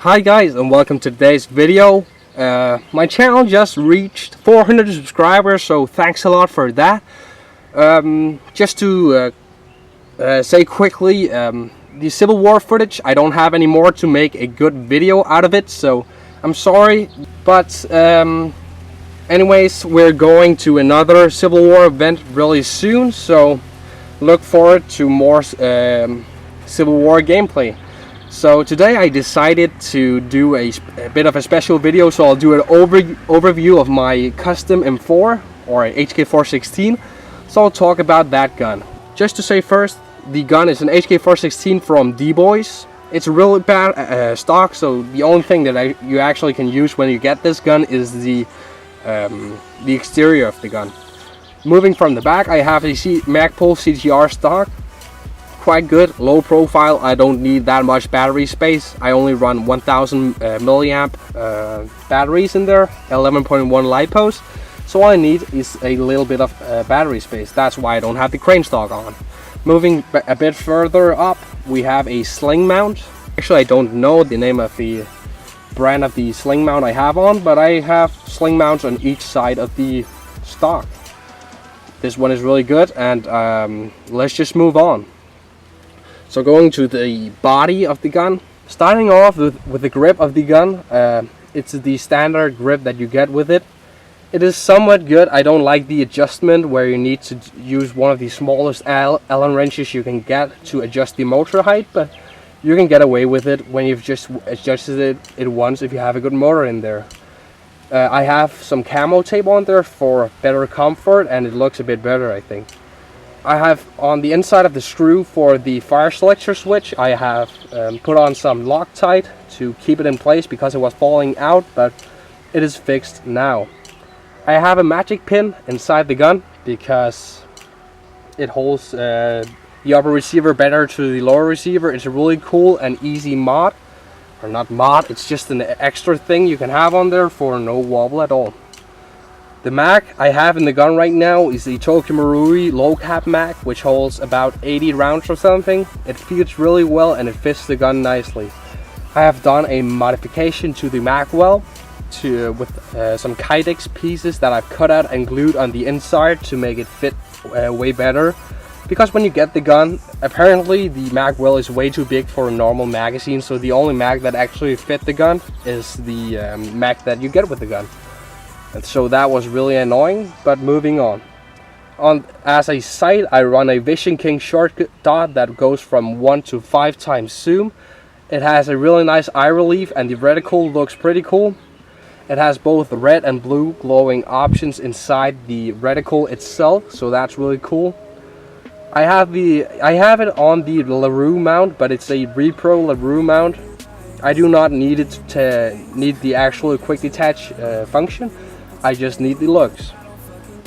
Hi guys, and welcome to today's video. My channel just reached 400 subscribers, so thanks a lot for that. Just to say quickly, the Civil War footage, I don't have any more to make a good video out of it, so I'm sorry. But anyways, we're going to another Civil War event really soon, so look forward to more Civil War gameplay. So today I decided to do a bit of a special video, so I'll do an overview of my custom M4 or HK416. So I'll talk about that gun. Just to say first, the gun is an HK416 from D-Boys. It's a really bad stock, so the only thing that you actually can use when you get this gun is the exterior of the gun. Moving from the back, I have a Magpul CTR stock. Quite good, low profile. I don't need that much battery space. I only run 1000 milliamp batteries in there, 11.1 LiPos. So all I need is a little bit of battery space. That's why I don't have the crane stock on. Moving a bit further up, we have a sling mount. Actually, I don't know the name of the brand of the sling mount I have on, but I have sling mounts on each side of the stock. This one is really good, and let's just move on. So going to the body of the gun, starting off with the grip of the gun, it's the standard grip that you get with it. It is somewhat good. I don't like the adjustment where you need to use one of the smallest Allen wrenches you can get to adjust the motor height, but you can get away with it when you've just adjusted it once if you have a good motor in there. I have some camo tape on there for better comfort, and it looks a bit better, I think. I have on the inside of the screw for the fire selector switch, I have put on some Loctite to keep it in place because it was falling out, but it is fixed now. I have a magic pin inside the gun because it holds the upper receiver better to the lower receiver. It's a really cool and easy mod, or not mod, it's just an extra thing you can have on there for no wobble at all. The mag I have in the gun right now is the Tokyo Marui low cap mag, which holds about 80 rounds or something. It feels really well and it fits the gun nicely. I have done a modification to the mag well with some Kydex pieces that I've cut out and glued on the inside to make it fit way better. Because when you get the gun, apparently the mag well is way too big for a normal magazine, so the only mag that actually fit the gun is the mag that you get with the gun. And so that was really annoying, but moving on. As a sight, I run a Vision King short dot that goes from 1 to 5 times zoom. It has a really nice eye relief and the reticle looks pretty cool. It has both red and blue glowing options inside the reticle itself, so that's really cool. I have it on the LaRue mount, but it's a Repro LaRue mount. I do not need it to need the actual quick detach function. I just need the looks.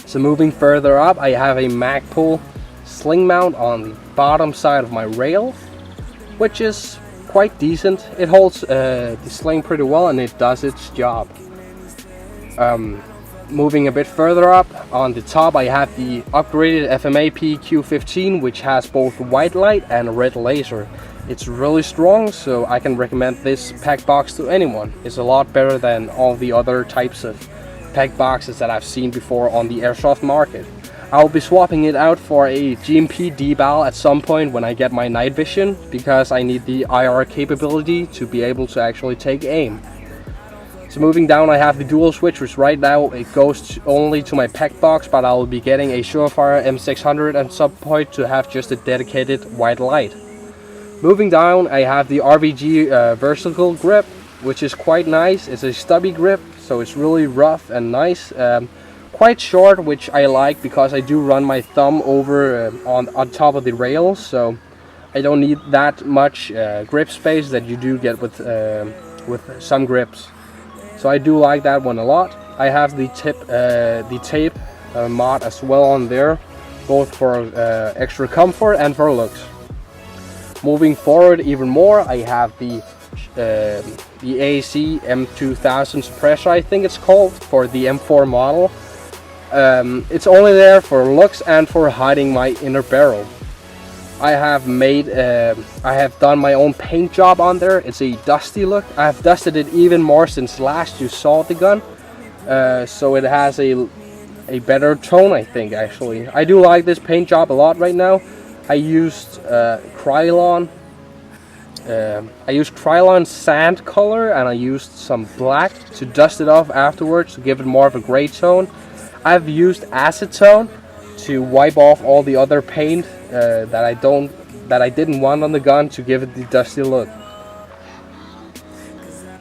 So moving further up, I have a Magpul sling mount on the bottom side of my rail, which is quite decent. It holds the sling pretty well and it does its job. Moving a bit further up, on the top I have the upgraded FMAP Q15, which has both white light and red laser. It's really strong, so I can recommend this pack box to anyone. It's a lot better than all the other types of pack boxes that I've seen before on the airsoft market. I'll be swapping it out for a GMP D-Bal at some point when I get my night vision, because I need the IR capability to be able to actually take aim. So moving down, I have the dual switch, which right now it goes only to my pack box, but I'll be getting a Surefire M600 at some point to have just a dedicated white light. Moving down, I have the RVG vertical grip, which is quite nice. It's a stubby grip, so it's really rough and nice. Quite short, which I like because I do run my thumb over on top of the rails, so I don't need that much grip space that you do get with some grips. So I do like that one a lot. I have the tape mod as well on there, both for extra comfort and for looks. Moving forward even more, I have the AAC M2000 suppressor, I think it's called, for the M4 model. It's only there for looks and for hiding my inner barrel. I have made, I have done my own paint job on there. It's a dusty look. I have dusted it even more since last you saw the gun. So it has a better tone, I think, actually. I do like this paint job a lot right now. I used Krylon. I used Krylon sand color, and I used some black to dust it off afterwards to give it more of a gray tone. I've used acetone to wipe off all the other paint that I didn't want on the gun to give it the dusty look.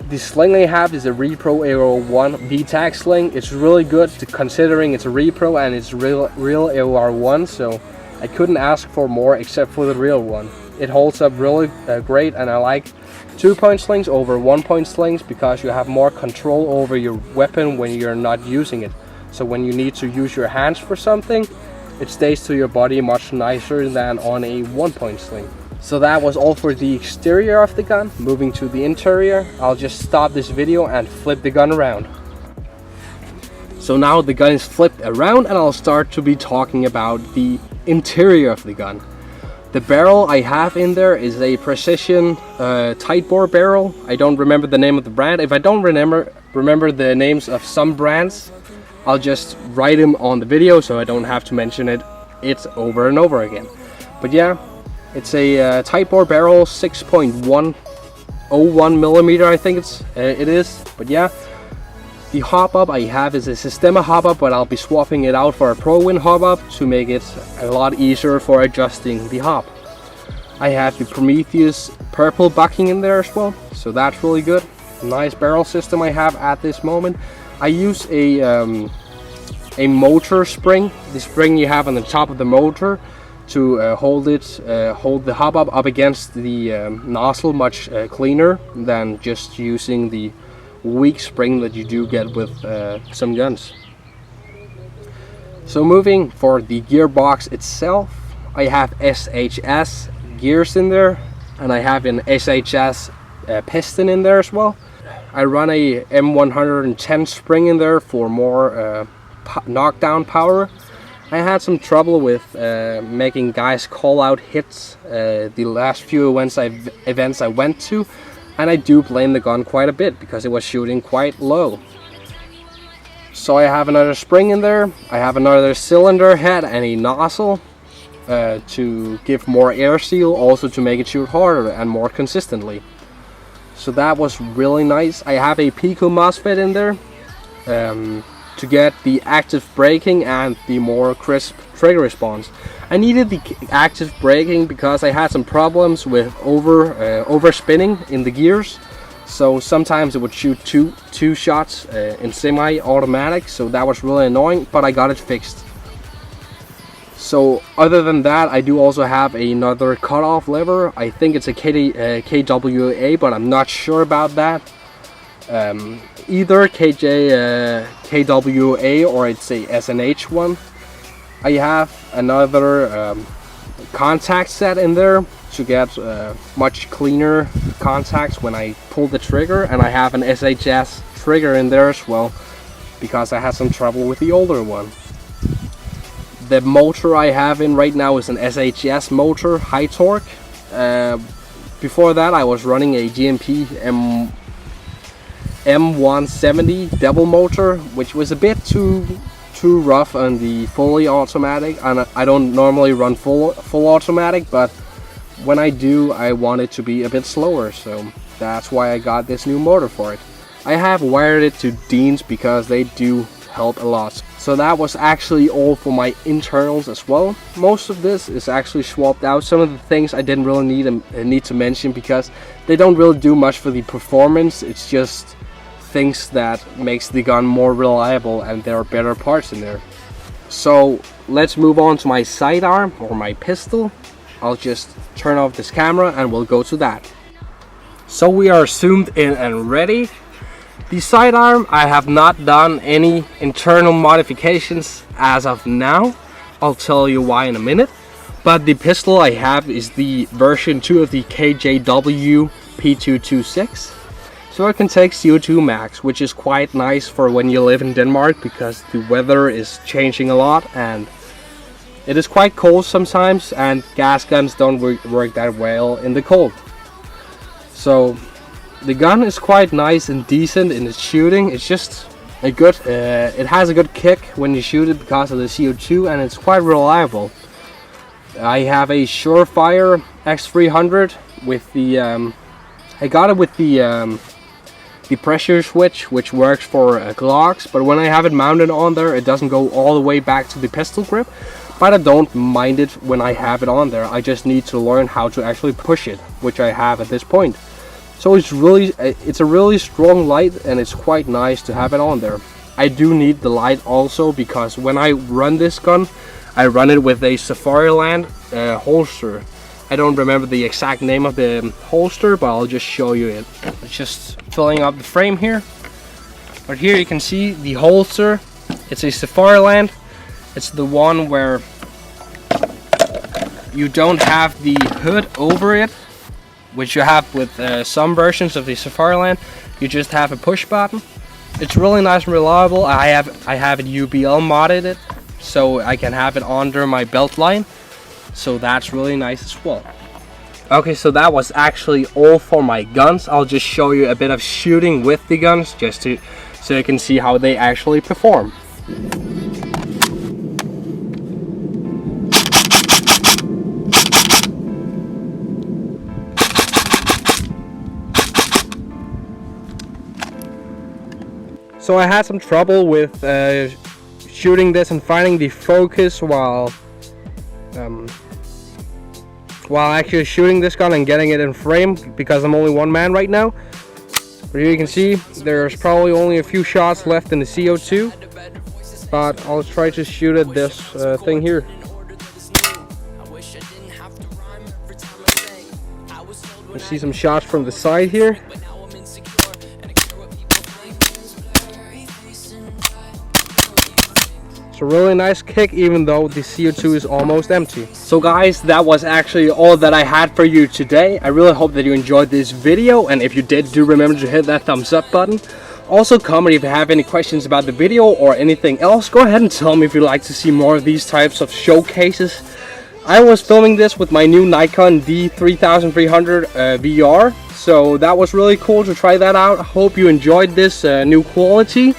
The sling I have is a Repro Aero 1 VTAC sling. It's really good considering it's a Repro and it's real AOR 1, so I couldn't ask for more except for the real one. It holds up really great, and I like 2-point slings over 1-point slings because you have more control over your weapon when you're not using it. So when you need to use your hands for something, it stays to your body much nicer than on a 1-point sling. So that was all for the exterior of the gun. Moving to the interior, I'll just stop this video and flip the gun around. So now the gun is flipped around, and I'll start to be talking about the interior of the gun. The barrel I have in there is a precision tight bore barrel. I don't remember the name of the brand. If I don't remember the names of some brands, I'll just write them on the video so I don't have to mention it over and over again. But yeah, it's a tight bore barrel, 6.101 millimeter, I think it is. But yeah, the hop-up I have is a Systema hop-up, but I'll be swapping it out for a ProWin hop-up to make it a lot easier for adjusting the hop. I have the Prometheus purple bucking in there as well, so that's really good. Nice barrel system I have at this moment. I use a motor spring, the spring you have on the top of the motor, to hold the hop-up up against the nozzle much cleaner than just using the weak spring that you do get with some guns. So moving for the gearbox itself, I have SHS gears in there, and I have an SHS piston in there as well. I run a M110 spring in there for more knockdown power. I had some trouble with making guys call out hits the last few events I went to, and I do blame the gun quite a bit because it was shooting quite low. So I have another spring in there. I have another cylinder head and a nozzle to give more air seal, also to make it shoot harder and more consistently. So that was really nice. I have a Pico MOSFET in there to get the active braking and the more crisp trigger response. I needed the active braking because I had some problems with overspinning in the gears. So sometimes it would shoot two shots in semi-automatic, so that was really annoying, but I got it fixed. So other than that, I do also have another cutoff lever. I think it's a KWA, but I'm not sure about that. Either KWA or it's a SNH one. I have another contact set in there to get much cleaner contacts when I pull the trigger, and I have an SHS trigger in there as well because I had some trouble with the older one. The motor I have in right now is an SHS motor, high torque. Before that I was running a GMP M170 devil motor, which was a bit too rough on the fully automatic, and I don't normally run full automatic, but when I do, I want it to be a bit slower, so that's why I got this new motor for it. I have wired it to Deans because they do help a lot. So that was actually all for my internals as well. Most of this is actually swapped out. Some of the things I didn't really need to mention because they don't really do much for the performance. It's just things that makes the gun more reliable, and there are better parts in there. So let's move on to my sidearm or my pistol. I'll just turn off this camera and we'll go to that. So we are zoomed in and ready. The sidearm, I have not done any internal modifications as of now. I'll tell you why in a minute. But the pistol I have is the version 2 of the KJW P226. So it can take CO2 max, which is quite nice for when you live in Denmark because the weather is changing a lot, and it is quite cold sometimes, and gas guns don't work that well in the cold. So the gun is quite nice and decent in its shooting. It's just a good, it has a good kick when you shoot it because of the CO2, and it's quite reliable. I have a Surefire X300 with the, I got it with the pressure switch, which works for Glocks, but when I have it mounted on there, it doesn't go all the way back to the pistol grip. But I don't mind it when I have it on there. I just need to learn how to actually push it, which I have at this point. So it's a really strong light, and it's quite nice to have it on there. I do need the light also because when I run this gun, I run it with a Safariland holster. I don't remember the exact name of the holster, but I'll just show you it. It's just filling up the frame here. But here you can see the holster. It's a Safariland. It's the one where you don't have the hood over it, which you have with some versions of the Safariland. You just have a push button. It's really nice and reliable. I have it UBL modded it, so I can have it under my belt line. So that's really nice as well. Okay, so that was actually all for my guns. I'll just show you a bit of shooting with the guns, just so you can see how they actually perform. So I had some trouble with shooting this and finding the focus while actually shooting this gun and getting it in frame, because I'm only one man right now. But here you can see there's probably only a few shots left in the CO2, but I'll try to shoot at this thing here. You see some shots from the side here. It's a really nice kick, even though the CO2 is almost empty. So guys, that was actually all that I had for you today. I really hope that you enjoyed this video, and if you did, do remember to hit that thumbs up button. Also comment if you have any questions about the video or anything else. Go ahead and tell me if you'd like to see more of these types of showcases. I was filming this with my new Nikon D3300 VR, so that was really cool to try that out. I hope you enjoyed this new quality.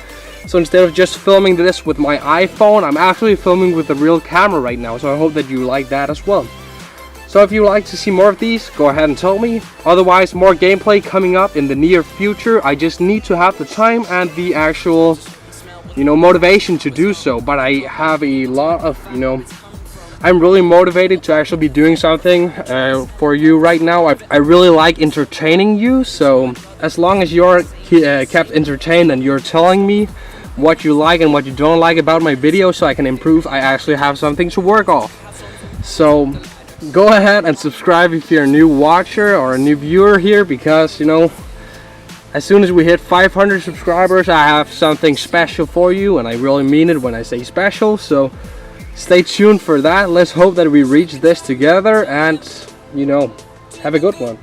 So instead of just filming this with my iPhone, I'm actually filming with a real camera right now, so I hope that you like that as well. So if you would like to see more of these, go ahead and tell me. Otherwise, more gameplay coming up in the near future. I just need to have the time and the actual, motivation to do so. But I have a lot of, I'm really motivated to actually be doing something for you right now. I really like entertaining you, so as long as you're kept entertained and you're telling me what you like and what you don't like about my video so I can improve, I actually have something to work off. So go ahead and subscribe if you're a new watcher or a new viewer here, because as soon as we hit 500 subscribers, I have something special for you, and I really mean it when I say special. So stay tuned for that. Let's hope that we reach this together, and have a good one.